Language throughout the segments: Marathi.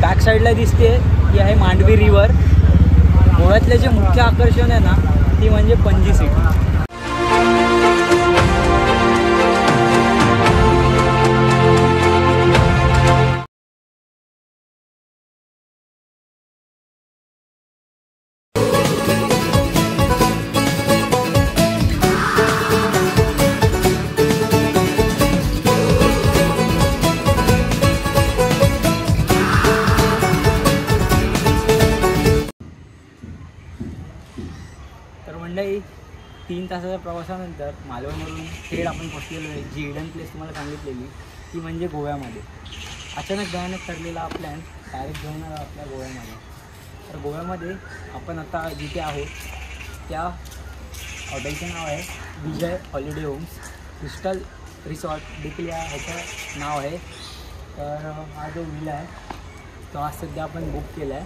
बॅक साईडला दिसते ती आहे मांडवी रिव्हर. गोव्यातले जे मुख्य आकर्षण आहे ना ती म्हणजे पणजी सिटी. तर मंडळी 3 तासाच्या प्रवासानंतर मालवणवरून थेट आपण पोचलेलो आहे. जी हिडन प्लेस तुम्हाला सांगितलेली ती म्हणजे गोव्यामध्ये. अचानक भयानक ठरलेला प्लॅन डायरेक्ट घेऊन आला आपल्या गोव्यामध्ये. तर गोव्यामध्ये आपण आता जिथे आहोत त्या हॉटेलचं नाव आहे विजय हॉलिडे होम्स क्रिस्टल रिसॉर्ट देखील ह्याचं नाव आहे. तर हा जो विला आहे तो आज सध्या आपण बुक केला आहे.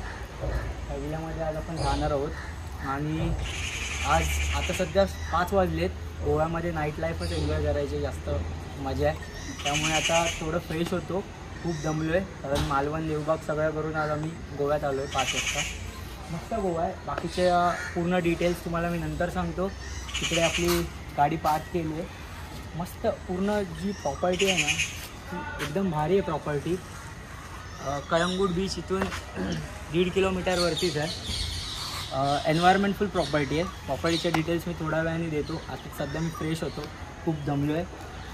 त्या विल्यामध्ये आज आपण जाणार आहोत आणि आज आता सध्या 5 वाजलेत. गोव्यामध्ये नाईट लाईफच एन्जॉय करायची जास्त मजा आहे. त्यामुळे आता थोडं फ्रेश होतो. खूप दमलो आहे कारण मालवण देवबाग सगळं करून आज आम्ही गोव्यात आलो आहे 5 वाजता. मस्त गोवा आहे. बाकीचे पूर्ण डिटेल्स तुम्हाला मी नंतर सांगतो. तिकडे आपली गाडी पार्क केली आहे. मस्त पूर्ण जी प्रॉपर्टी आहे ना ती एकदम भारी आहे प्रॉपर्टी. कळंगूट बीच इथून 1.5 किलोमीटरवरतीच आहे. एन्व्हायरमेंटफुल प्रॉपर्टी आहे. प्रॉपर्टीचे डिटेल्स मी थोड्या वेळाने देतो. आता सध्या मी फ्रेश होतो, खूप दमलो आहे.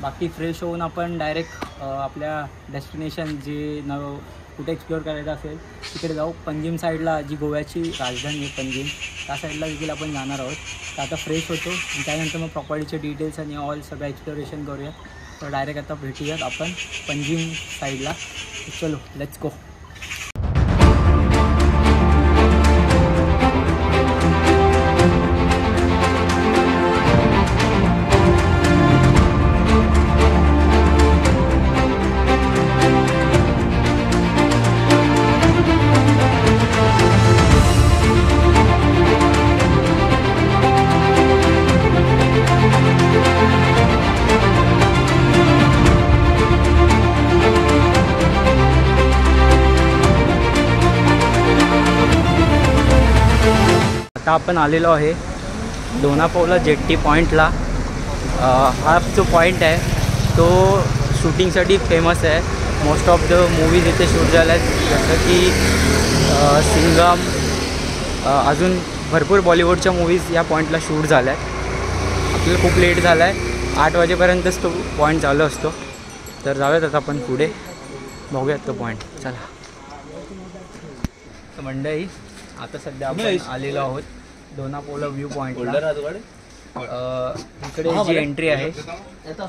बाकी फ्रेश होऊन आपण डायरेक्ट आपल्या डेस्टिनेशन जे कुठे एक्सप्लोअर करायचं असेल तिकडे जाऊ. पंजिम साईडला जी गोव्याची राजधानी आहे पंजिम त्या साईडला देखील आपण जाणार आहोत. तर आता फ्रेश होतो आणि त्यानंतर मग प्रॉपर्टीचे डिटेल्स आणि ऑल सगळं एक्सप्लोरेशन करूया. तर डायरेक्ट आता भेटूयात आपण पंजिम साईडला. चलो लेट्स गो. आता आपण आलेलो आहे दोनापावला जेट्टी पॉईंटला. हा जो पॉईंट आहे तो शूटिंगसाठी फेमस आहे. मोस्ट ऑफ द मूवीज इथे शूट झाल्या आहेत जसं की सिंगम, अजून भरपूर बॉलिवूडच्या मूवीज या पॉईंटला शूट झाल्या आहेत. आपल्याला खूप लेट झाला आहे. 8 वाजेपर्यंतच तो पॉईंट चालू असतो. तर जाऊयात आता आपण पुढे बघूयात तो पॉईंट. चला. तर मंडळी आता सध्या आपण आलेलो आहोत दोनापावला व्ह्यू पॉईंटला. इकडे जी एंट्री आहे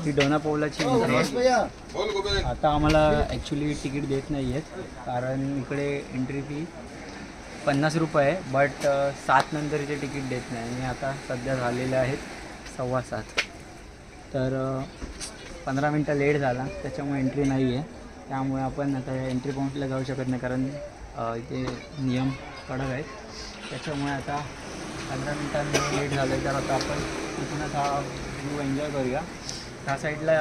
ती दोनापावलाची एंट्री आहे. आता आम्हाला ॲक्च्युली तिकीट देत नाही आहेत कारण इकडे एंट्री फी 50 रुपये आहे. बट 7 नंतर इथे तिकीट देत नाही आणि आता सध्या झालेले आहेत 7:15. तर 15 मिनटं लेट झाला त्याच्यामुळे एंट्री नाही आहे. त्यामुळे आपण आता एंट्री पॉईंटला जाऊ शकत नाही कारण इथे नियम कडक आहेत. त्याच्यामुळे आता 15 मिनटांनी लेट झालं आहे. तर आता आपण इथूनच हा व्ह्यू एन्जॉय करूया. त्या साईडला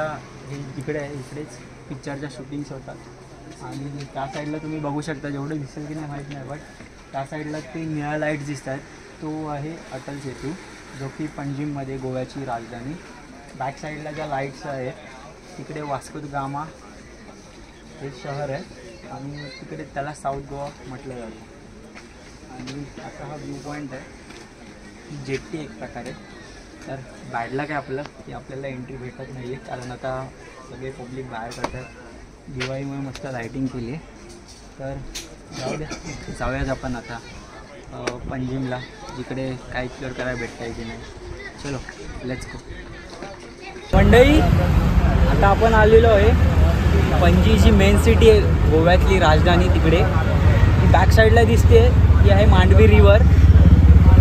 हे इकडे आहे, इकडेच पिक्चरच्या शूटिंग्स होतात आणि त्या साईडला तुम्ही बघू शकता. जेवढं दिसेल की नाही माहीत नाही बट त्या साईडला ते निळ्या लाईट्स दिसत आहेत. तो आहे अटल सेतू जो की पंजिममध्ये गोव्याची राजधानी. बॅक साईडला ज्या लाईट्स आहेत तिकडे वास्को द गामा हे शहर आहे आणि तिकडे त्याला साऊथ गोवा म्हटलं जातं. आणि असा हा व्ह्यू पॉईंट आहे, जेट्टी एक प्रकारे. तर बाहेरला काय आपलं की आपल्याला एंट्री भेटत नाही आहे कारण आता सगळे पब्लिक बाहेर करतात. दिवाळीमुळे मस्त लाईटिंग केली आहे. तर जाऊयात आपण आता पंजिमला जिकडे काय एक्सप्लोअर करायला भेटतं आहे की नाही. चलो लेट्स गो. मंडळी आता आपण आलेलो आहे पणजी जी मेन सिटी आहे गोव्यातली राजधानी तिकडे. ती बॅक साईडला दिसते ती आहे मांडवी रिव्हर.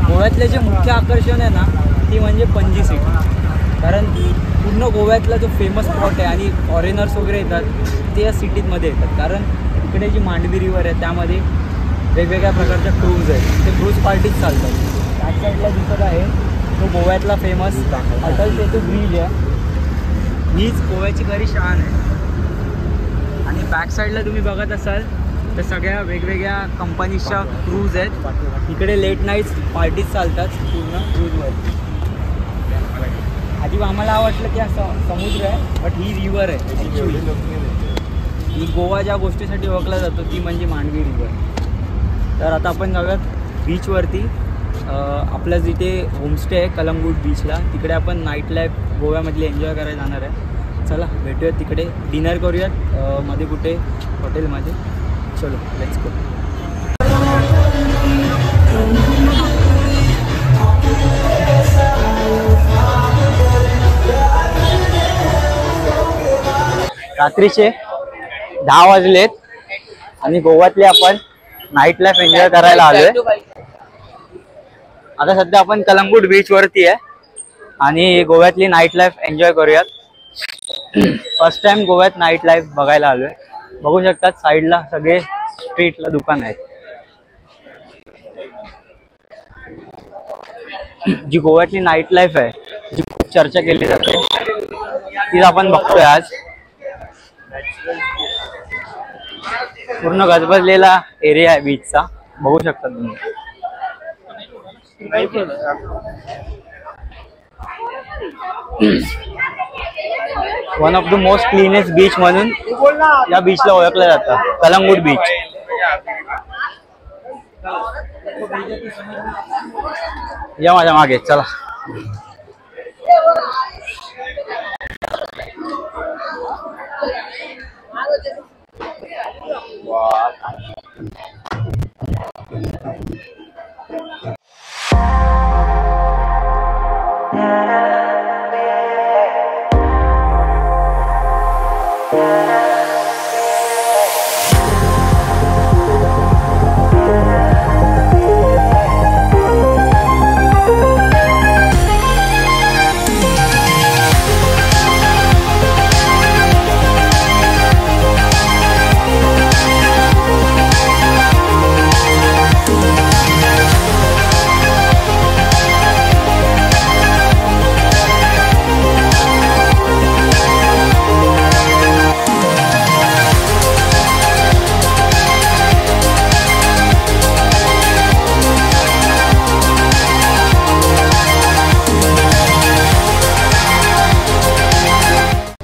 गोव्यातले जे मुख्य आकर्षण आहे ना ती म्हणजे पणजी सिटी. कारण पूर्ण गोव्यातला जो फेमस स्पॉट आहे आणि फॉरेनर्स वगैरे येतात ते या सिटीमध्ये येतात कारण इकडे जी मांडवी रिव्हर आहे त्यामध्ये वेगवेगळ्या प्रकारच्या क्रूज आहेत. ते क्रूज पार्टीज चालतात. बॅक साईडला दिसत आहे तो गोव्यातला फेमस अटल सेतू ब्रिज आहे. हीच गोव्याची खरी शान आहे. आणि बॅक साईडला तुम्ही बघत असाल तर सगळ्या वेगवेगळ्या कंपनीच्या क्रूज आहेत. इकडे लेट नाईट पार्टीज चालतात पूर्ण क्रूजवर. आधी आम्हाला वाटलं की असं समुद्र आहे, बट ही रिव्हर आहे ॲक्च्युली. ही गोवा ज्या गोष्टीसाठी ओळखला जातो ती म्हणजे मांडवी रिव्हर. तर आता आपण जाऊयात बीचवरती. आपल्या जिथे होमस्टे आहे कलंगूट बीचला, तिकडे आपण नाईट लाईफ गोव्यामधली एन्जॉय करायला जाणार आहे. चला भेटूयात तिकडे, डिनर करूयात मध्ये कुठे हॉटेलमध्ये. चलो लेट्स गो. रात्रीचे 10 वाजलेत आणि गोव्यातले आपण नाईट लाईफ एन्जॉय करायला आलोय. आता सध्या आपण कलंगूट बीच वरती आहे आणि गोव्यातली नाईट लाईफ एन्जॉय करूयात. फर्स्ट टाइम गोव्यात नाईट लाईफ बघायला आलोय. बघू शकतात साईडला सगळे स्ट्रीटला दुकान आहेत. जी गोव्यातली नाईट लाईफ आहे, जी खूप चर्चा केली जाते, तीच आपण बघतोय आज. पूर्ण गजबजलेला एरिया आहे बीचचा, बघू शकता तुम्ही. One of the most cleanest beach म्हणून या बीचला ओळखलं जातं, कलंगूट बीच. या माझ्या मागे चला.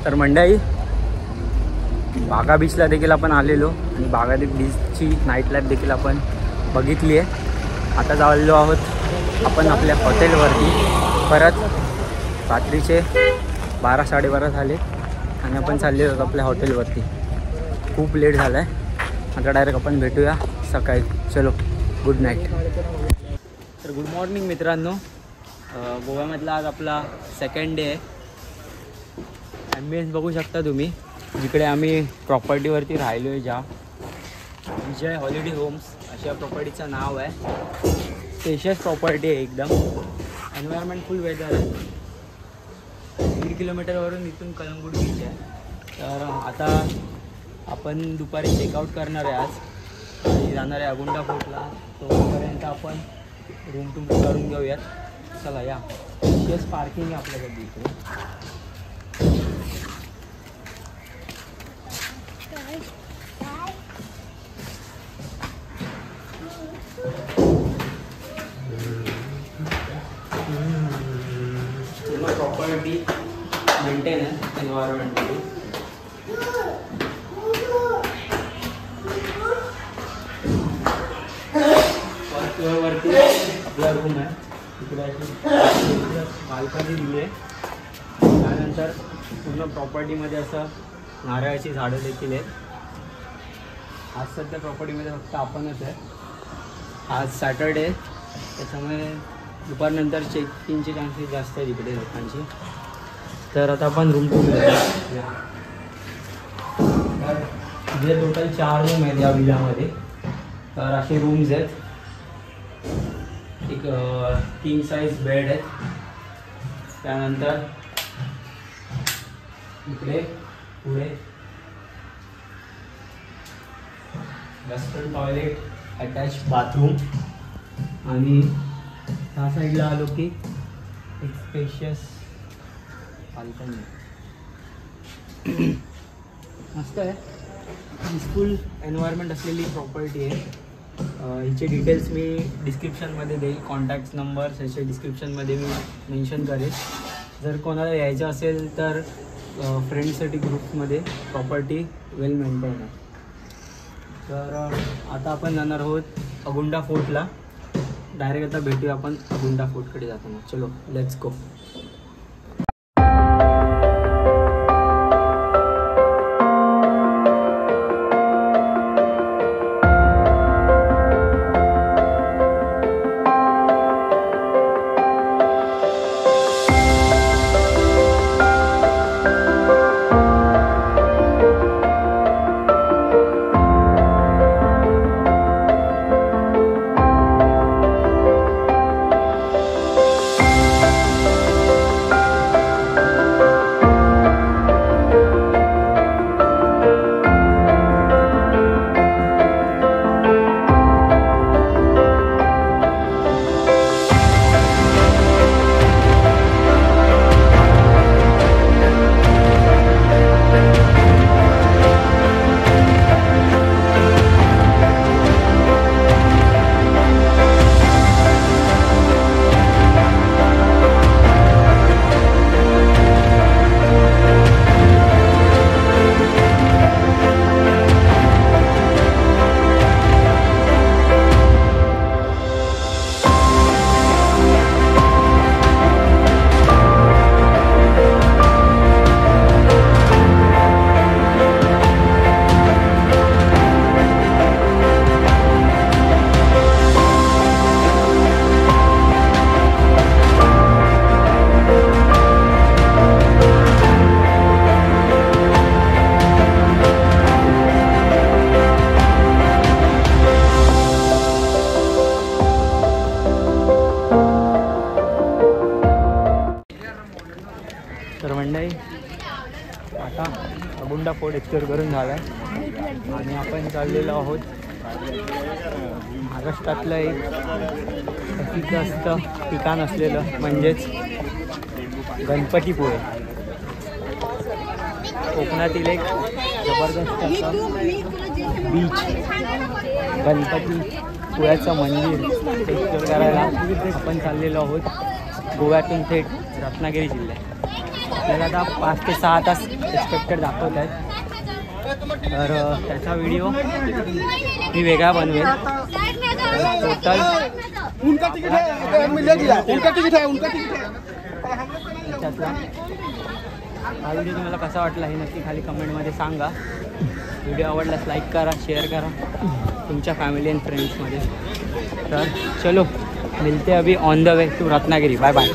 तर मंडळी, बागा बीचला देखील आपण आलेलो आणि बागा बीचची नाईट लाईफ देखील आपण बघितली आहे. आता चाललो आहोत आपण आपल्या हॉटेलवरती. परत रात्रीचे 12-12:30 झाले आणि आपण चालले आहोत आपल्या हॉटेलवरती. खूप लेट झाला आहे. आता डायरेक्ट आपण भेटूया सकाळी. चलो, गुड नाईट. तर गुड मॉर्निंग मित्रांनो. गोव्यामधला आज आपला सेकंड डे आहे. ॲम्बियन्स बघू शकता तुम्ही. जिकडे आम्ही प्रॉपर्टीवरती राहिलो आहे, ज्या विजय हॉलिडे होम्स अशा प्रॉपर्टीचं नाव आहे. स्पेशियस प्रॉपर्टी आहे एकदम. एन्व्हायरमेंट फुल वेदर आहे. 1.5 किलोमीटरवरून इथून कलंगूट बीच आहे. तर आता आपण दुपारी चेकआउट करणार आहे आज आणि जाणार आहे अगुंडा फोर्टला. तोपर्यंत आपण रूम टूम करून घेऊयात. चला या. जस्ट पार्किंग आहे आपल्याकडे इथे. प्रॉपर्टी मेंटेन आहे एन्व्हायरमेंटली. फर्स्ट फ्लोअरवरती आपला रूम आहे. तिकडे अशी बाल्कनी दिली आहे. त्यानंतर पूर्ण प्रॉपर्टीमध्ये असं नारळाची झाडं देखील आहेत. आज सध्या प्रॉपर्टीमध्ये फक्त आपणच आहे. आज सॅटरडे, त्याच्यामुळे दुपारनंतर चेकिंगचे चान्सेस जास्त आहेत इकडे लोकांची. तर आता आपण रूम टू घेऊया. इथे टोटल 4 रूम आहेत या विलामध्ये. तर असे रूम्स आहेत. एक किंग साईज बेड आहेत. त्यानंतर इकडे पुढे वेस्टर्न टॉयलेट, अटॅच बाथरूम आणि ह्या साईडला आलो की एक स्पेशियस बाल्कनी. मस्त आहे. पीसफुल एन्व्हायरमेंट असलेली प्रॉपर्टी आहे. हिचे डिटेल्स मी डिस्क्रिप्शनमध्ये देईल. कॉन्टॅक्ट नंबर्स याचे डिस्क्रिप्शनमध्ये मी मेन्शन करेन. जर कोणाला यायचं असेल तर फ्रेंडसाठी ग्रुपमध्ये प्रॉपर्टी वेल मेंटेन आहे. तर आता आपण जाणार आहोत अगुंडा फोर्टला. डायरेक्ट आता भेटूया आपण अगुंडा फोर्टकडे जाताना. चलो लेट्स गो. तर मंडळी आता अगुंडा फोर्ट एक्सप्लोर करून झाला आहे आणि आपण चाललेलो आहोत महाराष्ट्रातलं एक प्रसिद्ध ठिकाण असलेलं म्हणजेच गणपतीपुळे. कोकणातील एक जबरदस्त असं बीच गणपतीपुळ्याचं मंदिर एक्सप्लोर करायला आपण चाललेलो आहोत गोव्यातून थेट रत्नागिरी जिल्ह्यात. आपल्याला आता 5 ते 6 तास एक्सपेक्टेड दाखवत आहेत. तर त्याचा व्हिडिओ मी वेगळा बनवेल. टोटल हा व्हिडिओ तुम्हाला कसा वाटला हे नक्की खाली कमेंटमध्ये सांगा. व्हिडिओ आवडल्यास लाईक करा, शेअर करा तुमच्या फॅमिली अँड फ्रेंड्समध्ये. तर चलो मिलते अभी on the way to Ratnagiri. Bye bye.